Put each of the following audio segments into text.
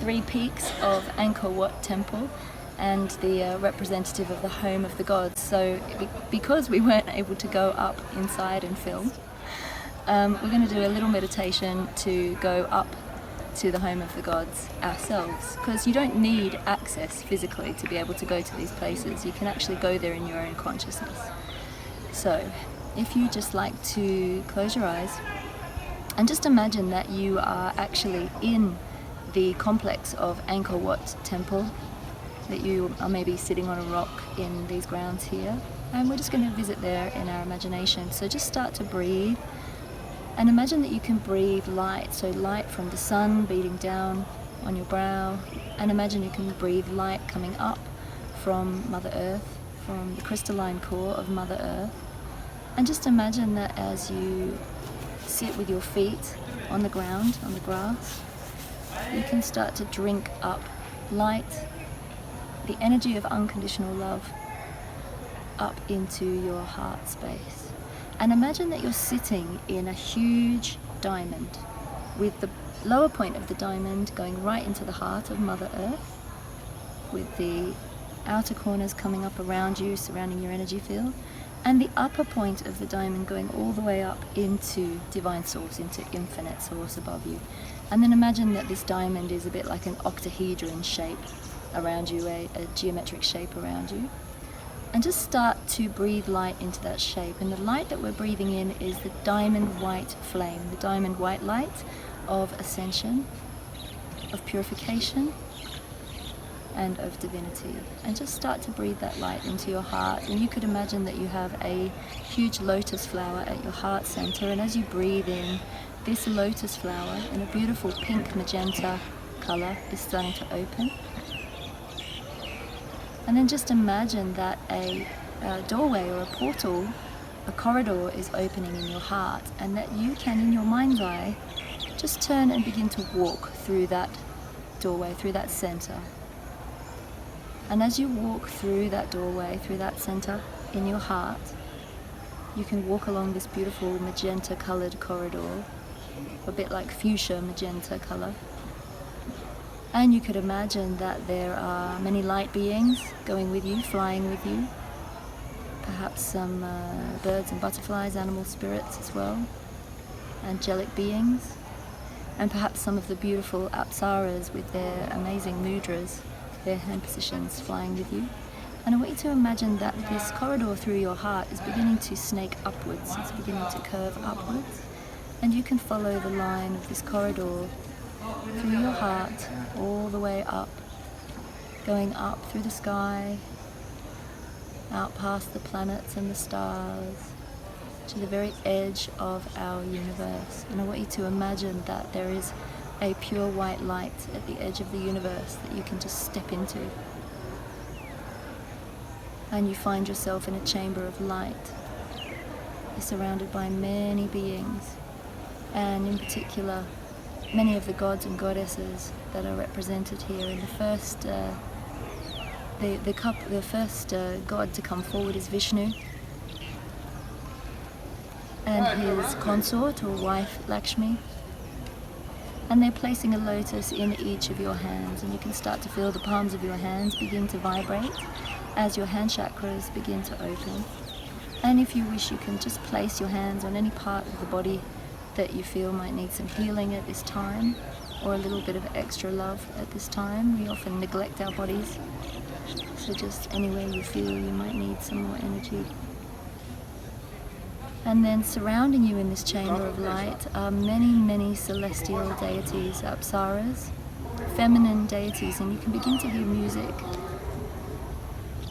3 peaks of Angkor Wat Temple and the representative of the home of the gods. So because we weren't able to go up inside and film, we're going to do a little meditation to go up to the home of the gods ourselves, because you don't need access physically to be able to go to these places. You can actually go there in your own consciousness. So if you just like to close your eyes and just imagine that you are actually in the complex of Angkor Wat Temple, that you are maybe sitting on a rock in these grounds here, and we're just going to visit there in our imagination. So just start to breathe. And imagine that you can breathe light, so light from the sun beating down on your brow, and imagine you can breathe light coming up from Mother Earth, from the crystalline core of Mother Earth. And just imagine that as you sit with your feet on the ground, on the grass, you can start to drink up light, the energy of unconditional love, up into your heart space. And imagine that you're sitting in a huge diamond with the lower point of the diamond going right into the heart of Mother Earth, with the outer corners coming up around you, surrounding your energy field, and the upper point of the diamond going all the way up into Divine Source, into Infinite Source above you. And then imagine that this diamond is a bit like an octahedron shape around you, a geometric shape around you. And just start to breathe light into that shape. And the light that we're breathing in is the diamond white flame, the diamond white light of ascension, of purification, and of divinity. And just start to breathe that light into your heart. And you could imagine that you have a huge lotus flower at your heart center. And as you breathe in, this lotus flower in a beautiful pink magenta color is starting to open. And then just imagine that a doorway or a portal, a corridor is opening in your heart, and that you can, in your mind's eye, just turn and begin to walk through that doorway, through that center. And as you walk through that doorway, through that center in your heart, you can walk along this beautiful magenta colored corridor, a bit like fuchsia magenta color. And you could imagine that there are many light beings going with you, flying with you. Perhaps some birds and butterflies, animal spirits as well, angelic beings. And perhaps some of the beautiful Apsaras with their amazing mudras, their hand positions, flying with you. And I want you to imagine that this corridor through your heart is beginning to snake upwards. It's beginning to curve upwards. And you can follow the line of this corridor through your heart, all the way up, going up through the sky, out past the planets and the stars, to the very edge of our universe. And I want you to imagine that there is a pure white light at the edge of the universe that you can just step into. And you find yourself in a chamber of light. You're surrounded by many beings, and in particular, many of the gods and goddesses that are represented here. In the first, the first god to come forward is Vishnu, and his consort or wife Lakshmi. And they're placing a lotus in each of your hands, and you can start to feel the palms of your hands begin to vibrate as your hand chakras begin to open. And if you wish, you can just place your hands on any part of the body that you feel might need some healing at this time, or a little bit of extra love at this time. We often neglect our bodies, so just anywhere you feel you might need some more energy. And then surrounding you in this chamber of light are many, many celestial deities, Apsaras, feminine deities, and you can begin to hear music.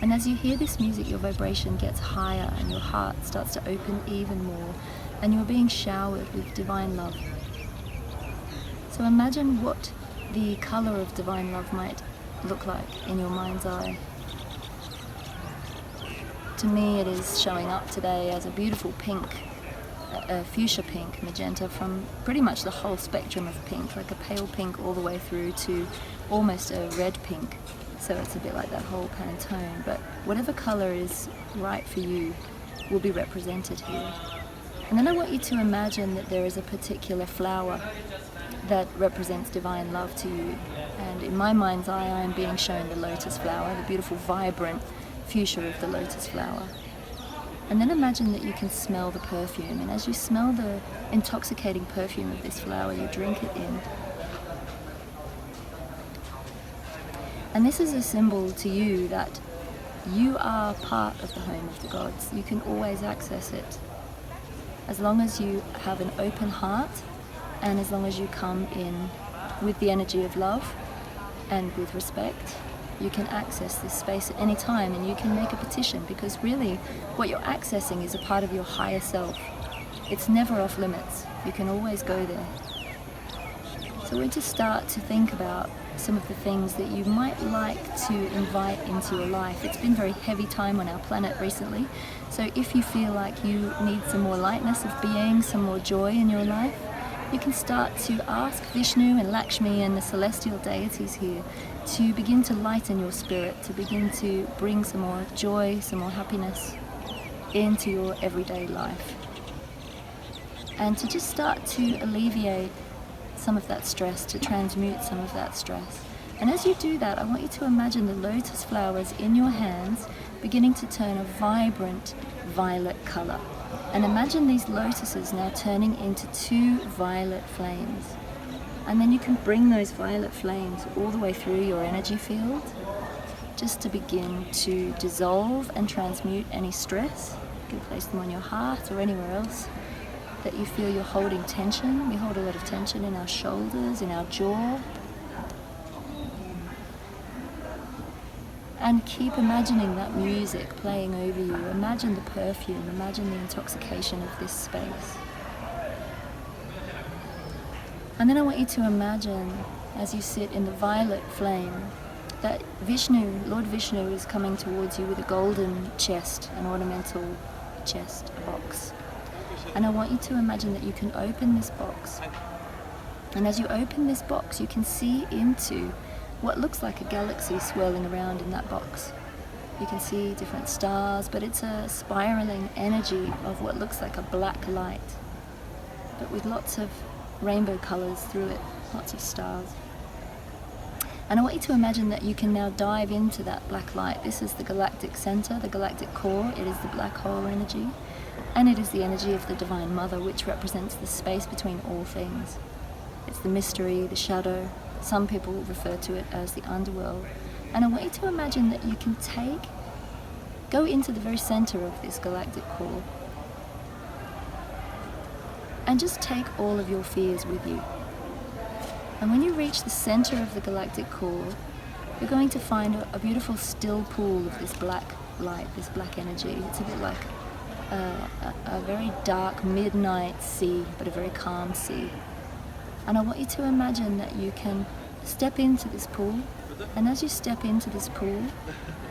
And as you hear this music, your vibration gets higher and your heart starts to open even more, and you're being showered with divine love. So imagine what the color of divine love might look like in your mind's eye. To me, it is showing up today as a beautiful pink, a fuchsia pink, magenta, from pretty much the whole spectrum of pink, like a pale pink all the way through to almost a red pink. So it's a bit like that whole Pantone, but whatever color is right for you will be represented here. And then I want you to imagine that there is a particular flower that represents divine love to you. And in my mind's eye, I am being shown the lotus flower, the beautiful, vibrant fuchsia of the lotus flower. And then imagine that you can smell the perfume, and as you smell the intoxicating perfume of this flower, you drink it in. And this is a symbol to you that you are part of the home of the gods. You can always access it. As long as you have an open heart, and as long as you come in with the energy of love and with respect, you can access this space at any time, and you can make a petition, because really what you're accessing is a part of your higher self. It's never off limits. You can always go there. So we're to start to think about some of the things that you might like to invite into your life. It's been a very heavy time on our planet recently, so if you feel like you need some more lightness of being, some more joy in your life, you can start to ask Vishnu and Lakshmi and the celestial deities here to begin to lighten your spirit, to begin to bring some more joy, some more happiness into your everyday life. And to just start to alleviate some of that stress, to transmute some of that stress. And as you do that, I want you to imagine the lotus flowers in your hands beginning to turn a vibrant violet color. And imagine these lotuses now turning into 2 violet flames. And then you can bring those violet flames all the way through your energy field, just to begin to dissolve and transmute any stress. You can place them on your heart or anywhere else that you feel you're holding tension. We hold a lot of tension in our shoulders, in our jaw. And keep imagining that music playing over you. Imagine the perfume, imagine the intoxication of this space. And then I want you to imagine, as you sit in the violet flame, that Vishnu, Lord Vishnu, is coming towards you with a golden chest, an ornamental chest, a box. And I want you to imagine that you can open this box. And as you open this box, you can see into what looks like a galaxy swirling around in that box. You can see different stars, but it's a spiraling energy of what looks like a black light, but with lots of rainbow colors through it, lots of stars. And I want you to imagine that you can now dive into that black light. This is the galactic center, the galactic core. It is the black hole energy, and it is the energy of the Divine Mother, which represents the space between all things. It's the mystery, the shadow. Some people refer to it as the underworld. And I want you to imagine that you can go into the very center of this galactic core, and just take all of your fears with you. And when you reach the center of the galactic core, you're going to find a beautiful still pool of this black light, this black energy. It's a bit like a very dark midnight sea, but a very calm sea. And I want you to imagine that you can step into this pool, and as you step into this pool,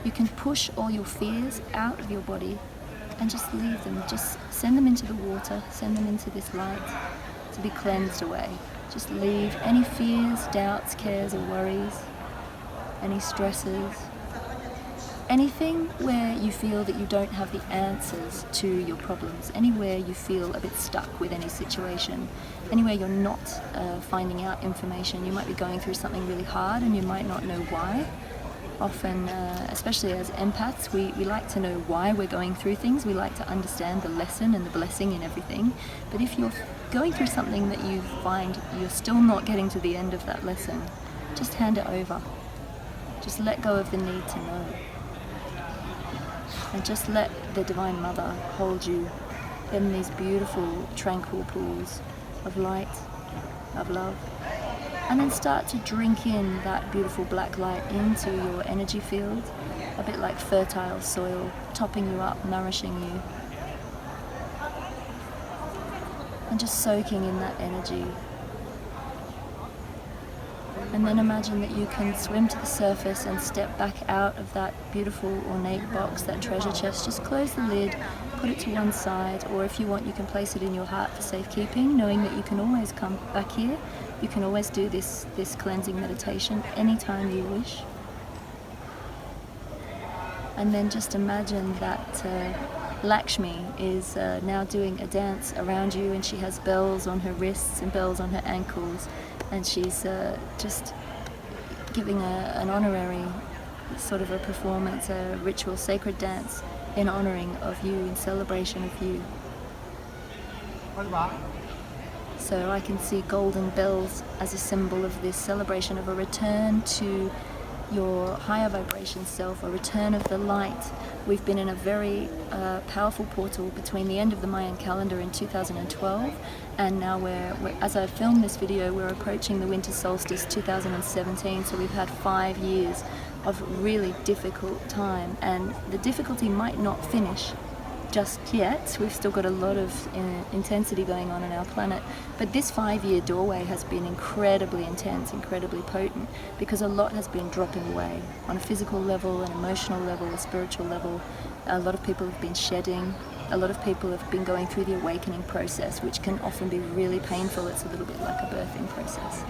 you can push all your fears out of your body and just leave them. Just send them into the water, send them into this light to be cleansed away. Just leave any fears, doubts, cares or worries, any stresses, anything where you feel that you don't have the answers to your problems, anywhere you feel a bit stuck with any situation, anywhere you're not finding out information. You might be going through something really hard and you might not know why. Often, especially as empaths, we like to know why we're going through things. We like to understand the lesson and the blessing in everything. But if you're going through something that you find you're still not getting to the end of that lesson, just hand it over. Just let go of the need to know. And just let the Divine Mother hold you in these beautiful, tranquil pools of light, of love. And then start to drink in that beautiful black light into your energy field, a bit like fertile soil, topping you up, nourishing you. And just soaking in that energy. And then imagine that you can swim to the surface and step back out of that beautiful ornate box, that treasure chest. Just close the lid, put it to one side, or if you want, you can place it in your heart for safekeeping, knowing that you can always come back here. You can always do this cleansing meditation anytime you wish. And then just imagine that Lakshmi is now doing a dance around you, and she has bells on her wrists and bells on her ankles, and she's just giving an honorary sort of a performance, a ritual sacred dance in honoring of you, in celebration of you. So I can see golden bells as a symbol of this celebration of a return to your higher vibration self, a return of the light. We've been in a very powerful portal between the end of the Mayan calendar in 2012 and now as I film this video, we're approaching the winter solstice 2017, so we've had 5 years of really difficult time, and the difficulty might not finish just yet. We've still got a lot of intensity going on our planet, but this 5-year doorway has been incredibly intense, incredibly potent, because a lot has been dropping away on a physical level, an emotional level, a spiritual level. A lot of people have been shedding. A lot of people have been going through the awakening process, which can often be really painful. It's a little bit like a birthing process.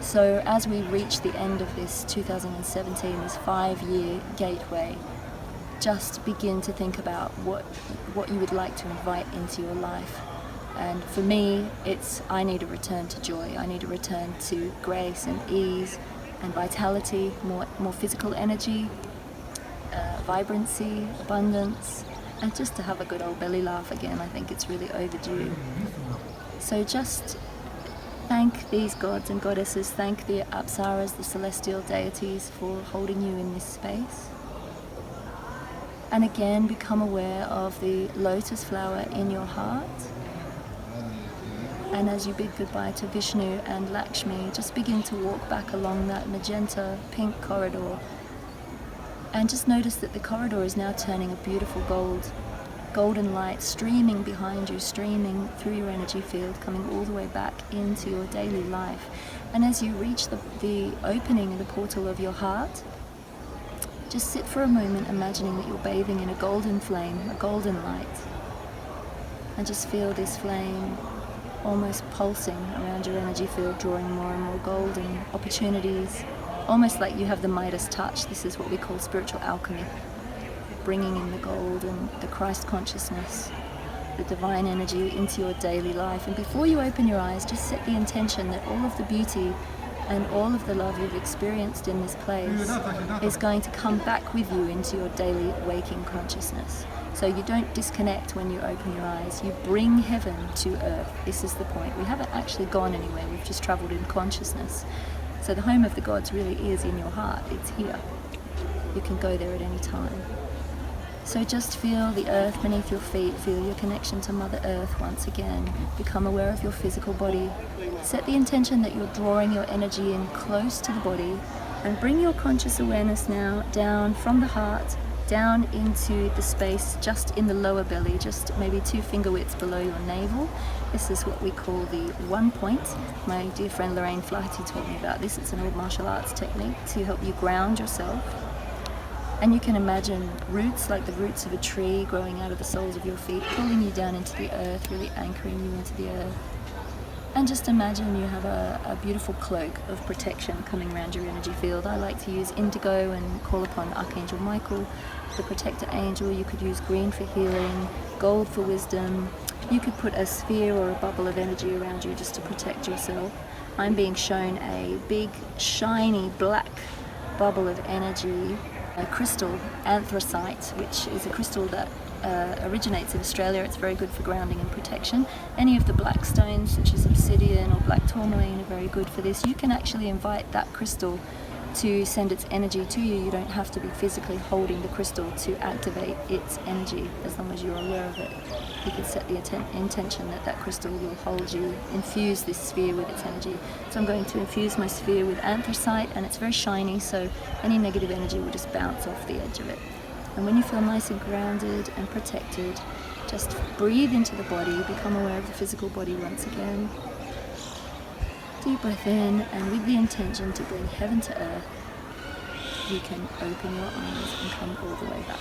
So as we reach the end of this 2017, this 5-year gateway, just begin to think about what you would like to invite into your life. And for me, I need a return to joy. I need a return to grace and ease and vitality, more physical energy, vibrancy, abundance, and just to have a good old belly laugh again. I think it's really overdue. So just thank these gods and goddesses, thank the Apsaras, the celestial deities, for holding you in this space. And again, become aware of the lotus flower in your heart. And as you bid goodbye to Vishnu and Lakshmi, just begin to walk back along that magenta pink corridor. And just notice that the corridor is now turning a beautiful golden light streaming behind you, streaming through your energy field, coming all the way back into your daily life. And as you reach the opening and the portal of your heart, just sit for a moment imagining that you're bathing in a golden flame, a golden light. And just feel this flame almost pulsing around your energy field, drawing more and more golden opportunities. Almost like you have the Midas touch. This is what we call spiritual alchemy. Bringing in the gold and the Christ consciousness, the divine energy into your daily life. And before you open your eyes, just set the intention that all of the beauty and all of the love you've experienced in this place is going to come back with you into your daily waking consciousness. So you don't disconnect when you open your eyes. You bring heaven to earth. This is the point. We haven't actually gone anywhere. We've just traveled in consciousness. So the home of the gods really is in your heart. It's here. You can go there at any time. So just feel the earth beneath your feet, feel your connection to Mother Earth once again. Become aware of your physical body. Set the intention that you're drawing your energy in close to the body, and bring your conscious awareness now down from the heart, down into the space just in the lower belly, just maybe 2 finger widths below your navel. This is what we call the 1 point. My dear friend Lorraine Flaherty taught me about this. It's an old martial arts technique to help you ground yourself. And you can imagine roots, like the roots of a tree, growing out of the soles of your feet, pulling you down into the earth, really anchoring you into the earth. And just imagine you have a beautiful cloak of protection coming around your energy field. I like to use indigo and call upon Archangel Michael, the protector angel. You could use green for healing, gold for wisdom. You could put a sphere or a bubble of energy around you just to protect yourself. I'm being shown a big, shiny, black bubble of energy, a crystal, anthracite, which is a crystal that originates in Australia. It's very good for grounding and protection. Any of the black stones, such as obsidian or black tourmaline, are very good for this. You can actually invite that crystal to send its energy to you. You don't have to be physically holding the crystal to activate its energy, as long as you're aware of it. You can set the intention that that crystal will hold you, infuse this sphere with its energy. So I'm going to infuse my sphere with anthracite, and it's very shiny, so any negative energy will just bounce off the edge of it. And when you feel nice and grounded and protected, just breathe into the body, become aware of the physical body once again. Deep breath in, and with the intention to bring heaven to earth, you can open your eyes and come all the way back.